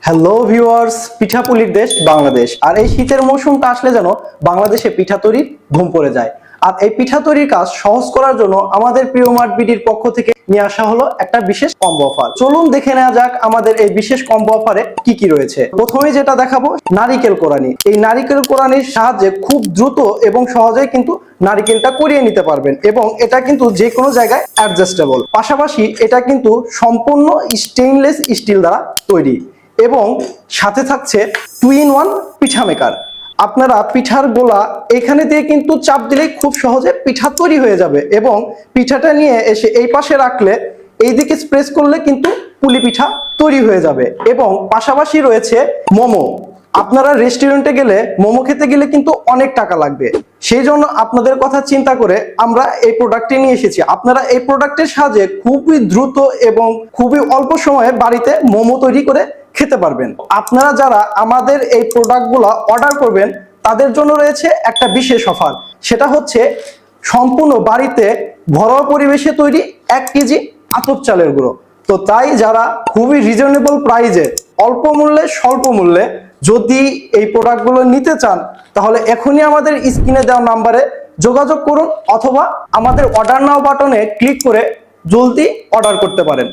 Hello viewers, পিঠাপুলির দেশ বাংলাদেশ। আর এই শীতের মৌসুমটা আসলে যেন বাংলাদেশে পিঠা তৈরির ধুম পড়ে যায়। আর এই পিঠা তৈরির কাজ সহজ করার জন্য আমাদের প্রিয় মার্ট বিডির পক্ষ থেকে নিয়ে আসা হলো একটা বিশেষ কম্বো অফার। চলুন দেখে নেওয়া যাক আমাদের এই বিশেষ কম্বো অফারে কি কি রয়েছে। প্রথমে যেটা দেখাবো, নারিকেল কোরানি। এই নারিকেল কোরানির সাহায্যে খুব দ্রুত এবং সহজেই কিন্তু নারিকেলটা করিয়ে নিতে পারবেন এবং এটা কিন্তু যে কোনো জায়গায় অ্যাডজাস্টেবল। পাশাপাশি এটা কিন্তু সম্পূর্ণ স্টেইনলেস স্টিল দ্বারা তৈরি এবং সাথে থাকছে 2-in-1 পিঠা মেকার। আপনারা পিঠার গোলা এখানে দিয়ে কিন্তু চাপ দিলেই খুব সহজে পিঠা তৈরি হয়ে যাবে এবং পিঠাটা নিয়ে এসে এই পাশে রাখলে এইদিকে প্রেস করলে কিন্তু পুলি পিঠা তৈরি হয়ে যাবে। এবং পাশাপাশি রয়েছে মোমো। আপনারা রেস্টুরেন্টে গেলে মোমো খেতে গেলে কিন্তু অনেক টাকা লাগবে, সেই জন্য আপনাদের কথা চিন্তা করে আমরা এই প্রোডাক্টটি নিয়ে এসেছি। আপনারা এই প্রোডাক্টের সাহায্যে খুবই দ্রুত এবং খুবই অল্প সময়ে বাড়িতে মোমো তৈরি করে খেতে পারবেন। আপনারা যারা আমাদের এই প্রোডাক্টগুলো অর্ডার করবেন তাদের জন্য রয়েছে একটা বিশেষ অফার। সেটা হচ্ছে সম্পূর্ণ বাড়িতে ঘরোয়া পরিবেশে তৈরি 1 কেজি আতপ চালের গুঁড়ো। তো তাই যারা খুবই রিজনেবল প্রাইজে, অল্প মূল্যে স্বল্প মূল্যে যদি এই প্রোডাক্টগুলো নিতে চান, তাহলে এখনই আমাদের স্ক্রিনে দেওয়া নাম্বারে যোগাযোগ করুন অথবা আমাদের অর্ডার নাও বাটনে ক্লিক করে জলদি অর্ডার করতে পারেন।